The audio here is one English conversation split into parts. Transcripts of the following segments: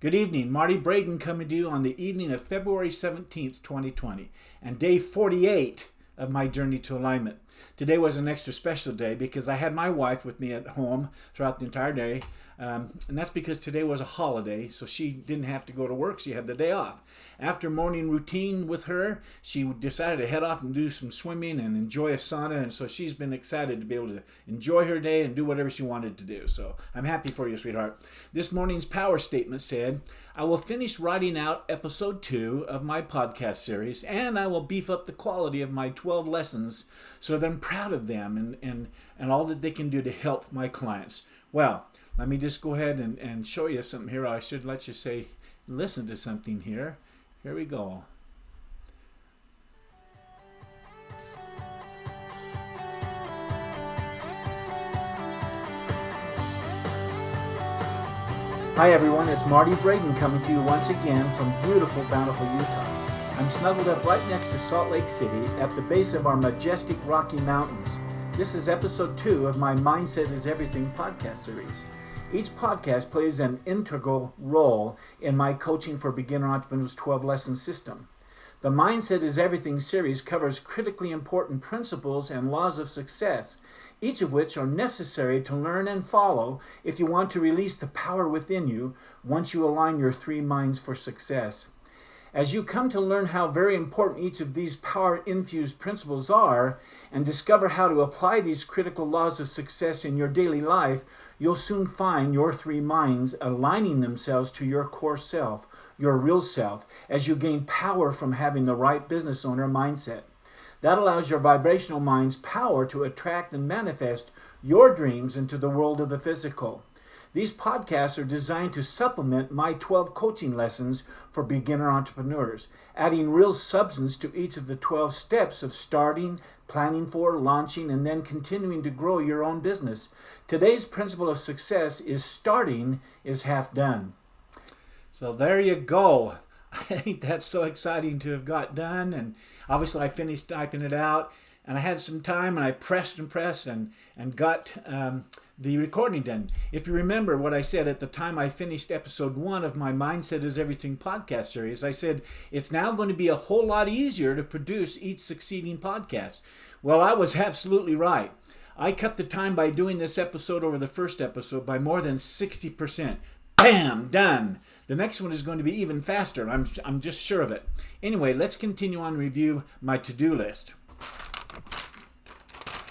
Good evening. Marty Braden coming to you on the evening of February 17th, 2020, and day 48 of my journey to alignment. Today was an extra special day because I had my wife with me at home throughout the entire day, and that's because today was a holiday, so she didn't have to go to work. She had the day off. After morning routine with her, she decided to head off and do some swimming and enjoy a sauna, and so she's been excited to be able to enjoy her day and do whatever she wanted to do. So I'm happy for you, sweetheart. This morning's power statement said, I will finish writing out episode 2 of my podcast series, and I will beef up the quality of my 12 lessons so that I'm proud of them and all that they can do to help my clients. Well, let me just go ahead and show you something here. I should let you listen to something here. Here we go. Hi everyone, it's Marty Braden coming to you once again from beautiful, bountiful Utah. I'm snuggled up right next to Salt Lake City at the base of our majestic Rocky Mountains. This is episode 2 of my Mindset is Everything podcast series. Each podcast plays an integral role in my Coaching for Beginner Entrepreneurs 12-lesson system. The Mindset is Everything series covers critically important principles and laws of success, each of which are necessary to learn and follow if you want to release the power within you once you align your 3 minds for success. As you come to learn how very important each of these power-infused principles are and discover how to apply these critical laws of success in your daily life, you'll soon find your 3 minds aligning themselves to your core self, your real self, as you gain power from having the right business owner mindset. That allows your vibrational mind's power to attract and manifest your dreams into the world of the physical. These podcasts are designed to supplement my 12 coaching lessons for beginner entrepreneurs, adding real substance to each of the 12 steps of starting, planning for, launching, and then continuing to grow your own business. Today's principle of success is starting is half done. So there you go. I think that's so exciting to have got done, and obviously I finished typing it out, and I had some time, and I pressed and got the recording done. If you remember what I said at the time I finished episode 1 of my Mindset is Everything podcast series, I said it's now going to be a whole lot easier to produce each succeeding podcast. Well, I was absolutely right. I cut the time by doing this episode over the first episode by more than 60%. Bam! Done! The next one is going to be even faster. I'm just sure of it. Anyway, let's continue on and review my to-do list.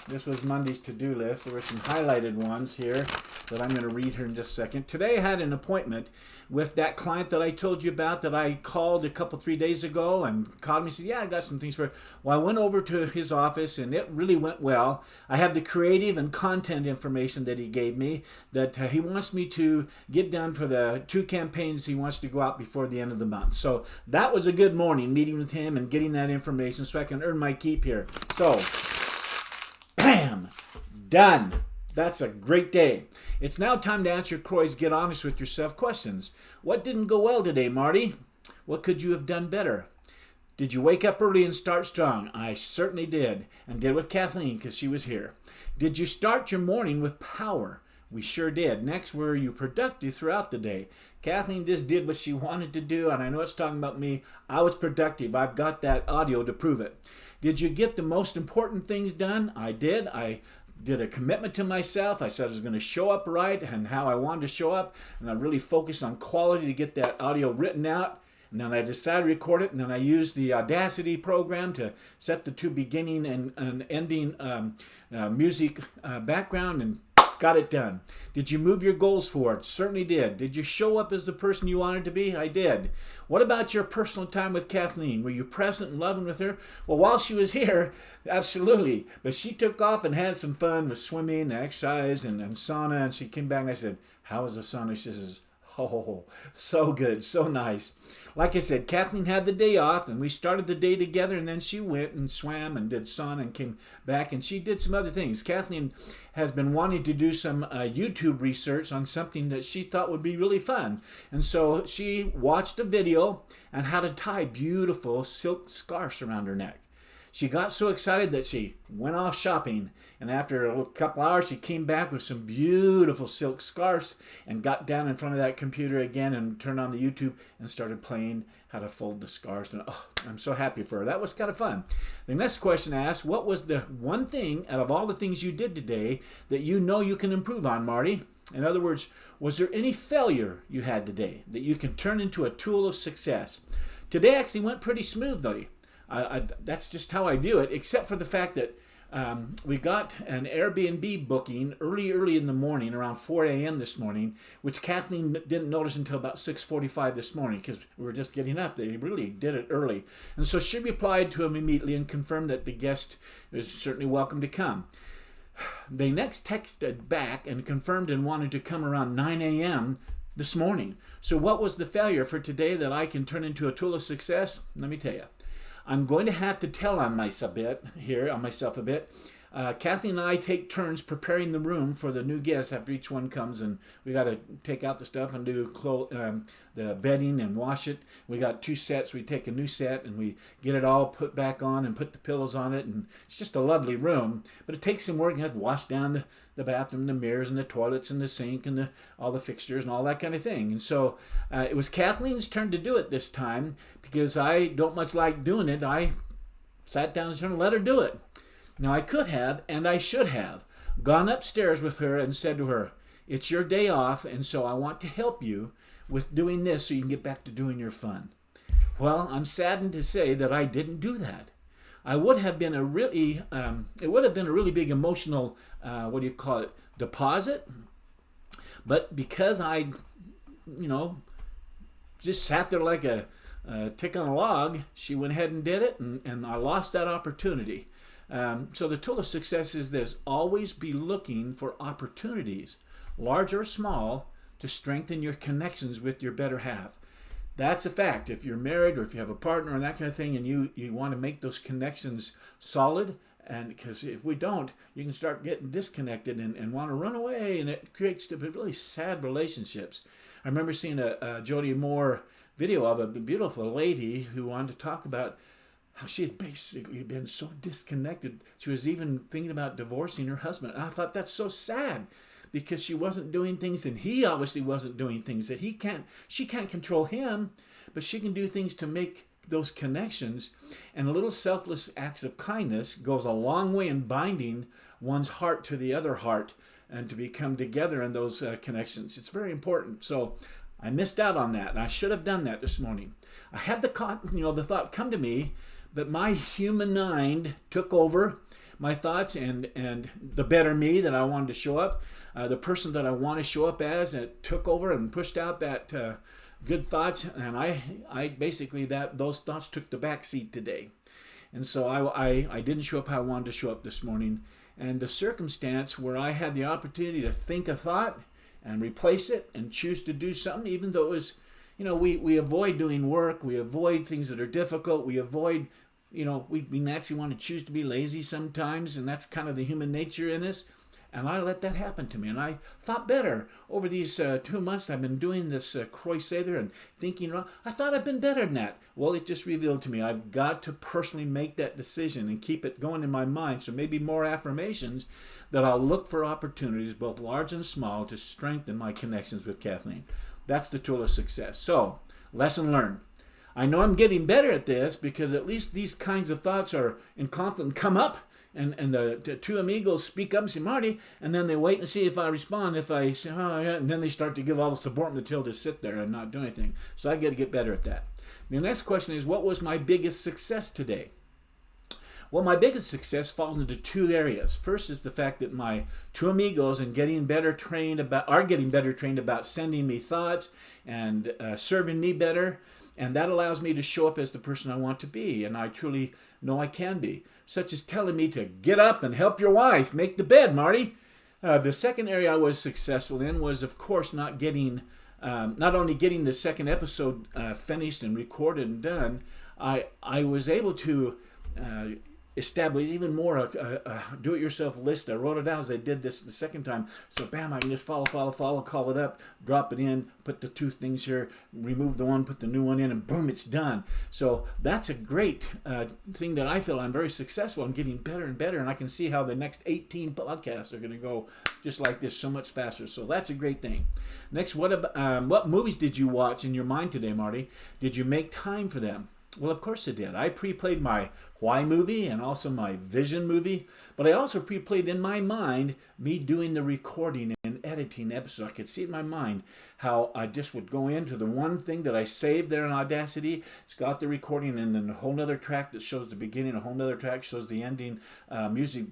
This was Monday's to-do list. There were some highlighted ones here that I'm going to read here in just a second. Today I had an appointment with that client that I told you about that I called 3 days ago and called me and said, yeah, I got some things for her. Well, I went over to his office and it really went well. I have the creative and content information that he gave me that he wants me to get done for the 2 campaigns he wants to go out before the end of the month. So that was a good morning meeting with him and getting that information so I can earn my keep here. So, bam! Done! That's a great day. It's now time to answer Croy's Get Honest with Yourself questions. What didn't go well today, Marty? What could you have done better? Did you wake up early and start strong? I certainly did, and did with Kathleen because she was here. Did you start your morning with power? We sure did. Next, were you productive throughout the day? Kathleen just did what she wanted to do, and I know it's talking about me. I was productive. I've got that audio to prove it. Did you get the most important things done? I did. I did a commitment to myself. I said I was going to show up right and how I wanted to show up, and I really focused on quality to get that audio written out. And then I decided to record it, and then I used the Audacity program to set the 2 beginning and ending music background and got it done. Did you move your goals forward? Certainly did. Did you show up as the person you wanted to be? I did. What about your personal time with Kathleen? Were you present and loving with her? Well, while she was here, absolutely. But she took off and had some fun with swimming, exercise, and sauna. And she came back and I said, how was the sauna? She says, oh, so good, so nice. Like I said, Kathleen had the day off, and we started the day together, and then she went and swam and did sauna and came back, and she did some other things. Kathleen has been wanting to do some YouTube research on something that she thought would be really fun. And so she watched a video on how to tie beautiful silk scarves around her neck. She got so excited that she went off shopping, and after a couple hours she came back with some beautiful silk scarves and got down in front of that computer again and turned on the YouTube and started playing how to fold the scarves. And I'm so happy for her. That was kind of fun. The next question asked, what was the one thing out of all the things you did today that you know you can improve on, Marty? In other words, was there any failure you had today that you can turn into a tool of success? Today actually went pretty smoothly. That's just how I view it, except for the fact that we got an Airbnb booking early in the morning, around 4 a.m. this morning, which Kathleen didn't notice until about 6:45 this morning because we were just getting up. They really did it early. And so she replied to him immediately and confirmed that the guest is certainly welcome to come. They next texted back and confirmed and wanted to come around 9 a.m. this morning. So what was the failure for today that I can turn into a tool of success? Let me tell you. I'm going to have to tell on myself a bit. Kathleen and I take turns preparing the room for the new guests after each one comes, and we got to take out the stuff and do the bedding and wash it. We got 2 sets. We take a new set and we get it all put back on and put the pillows on it, and it's just a lovely room. But it takes some work. You have to wash down the bathroom, the mirrors, and the toilets, and the sink, and all the fixtures, and all that kind of thing. And so it was Kathleen's turn to do it this time because I don't much like doing it. I sat down and let her do it. Now, I could have, and I should have, gone upstairs with her and said to her, it's your day off, and so I want to help you with doing this so you can get back to doing your fun. Well, I'm saddened to say that I didn't do that. It would have been a really big emotional, deposit. But because I, just sat there like a tick on a log, she went ahead and did it, and I lost that opportunity. So the tool of success is this: always be looking for opportunities, large or small, to strengthen your connections with your better half. That's a fact. If you're married or if you have a partner and that kind of thing, and you want to make those connections solid, and because if we don't, you can start getting disconnected and want to run away, and it creates really sad relationships. I remember seeing a Jody Moore video of a beautiful lady who wanted to talk about how she had basically been so disconnected. She was even thinking about divorcing her husband. And I thought, that's so sad, because she wasn't doing things, and he obviously wasn't doing things that she can't control him, but she can do things to make those connections. And little selfless acts of kindness goes a long way in binding one's heart to the other heart and to become together in those connections. It's very important. So I missed out on that, and I should have done that this morning. I had the thought come to me, but my human mind took over my thoughts, and the better me that I wanted to show up, the person that I want to show up as, it took over and pushed out that good thoughts, and I basically those thoughts took the back seat today. And so I didn't show up how I wanted to show up this morning. And the circumstance where I had the opportunity to think a thought and replace it and choose to do something, even though it was, we avoid doing work, we avoid things that are difficult, we avoid, we naturally want to choose to be lazy sometimes, and that's kind of the human nature in us. And I let that happen to me, and I thought better. Over these 2 months I've been doing this Croix-Sather and thinking, I thought I've been better than that. Well, it just revealed to me I've got to personally make that decision and keep it going in my mind. So maybe more affirmations that I'll look for opportunities, both large and small, to strengthen my connections with Kathleen. That's the tool of success. So, lesson learned. I know I'm getting better at this because at least these kinds of thoughts are in conflict and come up, and the two amigos speak up and say, Marty, and then they wait and see if I respond. If I say, oh, yeah, and then they start to give all the support until to sit there and not do anything. So I got to get better at that. The next question is, what was my biggest success today? Well, my biggest success falls into 2 areas. First is the fact that my 2 amigos are getting better trained about sending me thoughts and serving me better. And that allows me to show up as the person I want to be, and I truly know I can be, such as telling me to get up and help your wife make the bed, Marty. The second area I was successful in was, of course, not only getting the second episode finished and recorded and done. I was able to establish even more a do-it-yourself list. I wrote it down as I did this the second time. So bam, I can just follow, call it up, drop it in, put the two things here, remove the one, put the new one in, and boom, it's done. So that's a great thing that I feel I'm very successful. I'm getting better and better, and I can see how the next 18 podcasts are going to go just like this, so much faster. So that's a great thing. Next, what movies did you watch in your mind today, Marty? Did you make time for them? Well, of course I did. I pre-played my Why movie and also my Vision movie, but I also pre-played in my mind me doing the recording and editing episode. I could see in my mind how I just would go into the one thing that I saved there in Audacity. It's got the recording and then a whole nother track that shows the beginning, a whole nother track shows the ending, music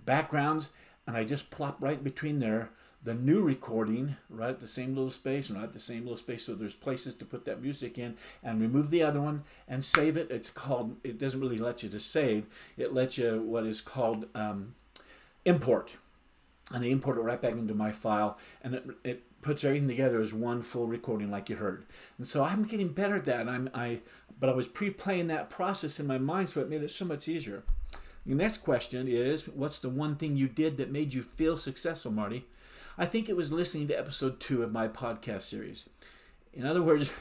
backgrounds, and I just plop right between there the new recording right at the same little space and right at the same little space, so there's places to put that music in, and remove the other one and save it. It doesn't really let you to save, it lets you what is called import, and I import it right back into my file, and it puts everything together as one full recording like you heard. And so I'm getting better at that. But I was pre-playing that process in my mind, so it made it so much easier. The next question is, what's the one thing you did that made you feel successful, Marty? I think it was listening to episode 2 of my podcast series. In other words,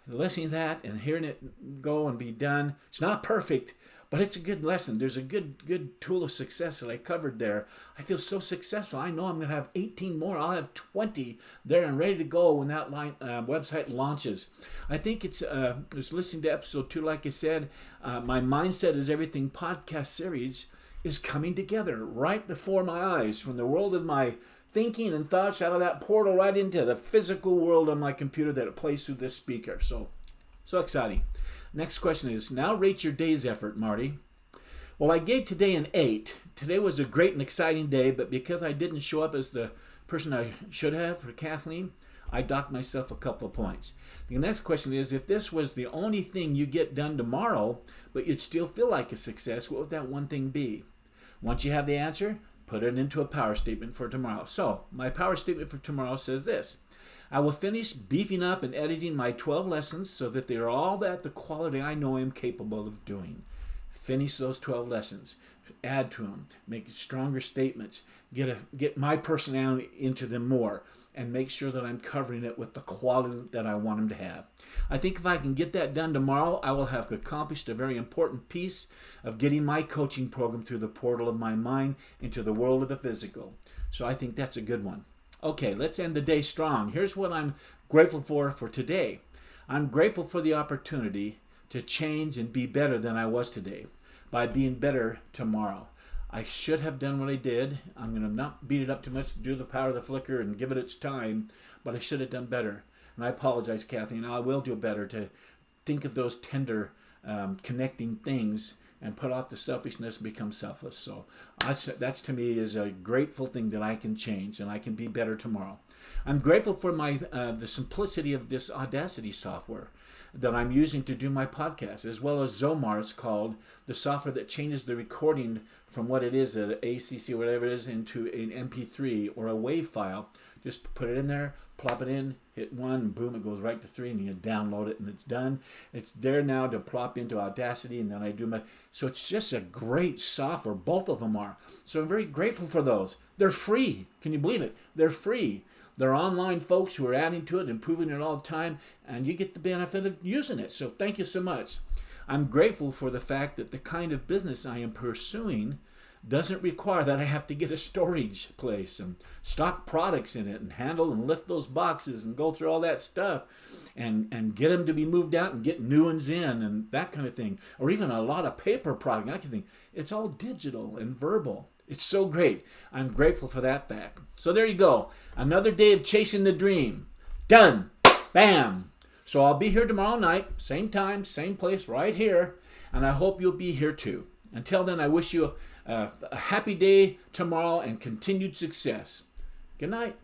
listening to that and hearing it go and be done. It's not perfect, but it's a good lesson. There's a good tool of success that I covered there. I feel so successful. I know I'm going to have 18 more. I'll have 20 there and ready to go when that website launches. I think it's listening to episode 2, like I said, my Mindset is Everything podcast series is coming together right before my eyes, from the world of my thinking and thoughts out of that portal right into the physical world on my computer that it plays through this speaker. So exciting. Next question is, now rate your day's effort, Marty. Well, I gave today an 8. Today was a great and exciting day, but because I didn't show up as the person I should have for Kathleen, I docked myself a couple of points. The next question is, if this was the only thing you get done tomorrow, but you'd still feel like a success, what would that one thing be? Once you have the answer, put it into a power statement for tomorrow. So, my power statement for tomorrow says this: I will finish beefing up and editing my 12 lessons so that they are all at the quality I know I'm capable of doing. Finish those 12 lessons. Add to them. Make stronger statements. Get my personality into them more. And make sure that I'm covering it with the quality that I want them to have. I think if I can get that done tomorrow, I will have accomplished a very important piece of getting my coaching program through the portal of my mind into the world of the physical. So I think that's a good one. Okay, let's end the day strong. Here's what I'm grateful for today. I'm grateful for the opportunity to change and be better than I was today by being better tomorrow. I should have done what I did. I'm going to not beat it up too much, do the power of the flicker and give it its time, but I should have done better. And I apologize, Kathy, and I will do better to think of those tender connecting things and put off the selfishness and become selfless. So that's to me is a grateful thing that I can change and I can be better tomorrow. I'm grateful for the simplicity of this Audacity software that I'm using to do my podcast, as well as Zomar, it's called, the software that changes the recording from what it is, an ACC or whatever it is, into an MP3 or a WAV file. Just put it in there, plop it in, hit 1, boom, it goes right to 3, and you download it, and it's done. It's there now to plop into Audacity, and then I do my... So it's just a great software. Both of them are. So I'm very grateful for those. They're free. Can you believe it? They're free. There are online folks who are adding to it, improving it all the time, and you get the benefit of using it. So thank you so much. I'm grateful for the fact that the kind of business I am pursuing doesn't require that I have to get a storage place and stock products in it and handle and lift those boxes and go through all that stuff and get them to be moved out and get new ones in and that kind of thing. Or even a lot of paper product. I can think it's all digital and verbal. It's so great. I'm grateful for that fact. So there you go. Another day of chasing the dream. Done. Bam. So I'll be here tomorrow night, same time, same place, right here. And I hope you'll be here too. Until then, I wish you a happy day tomorrow and continued success. Good night.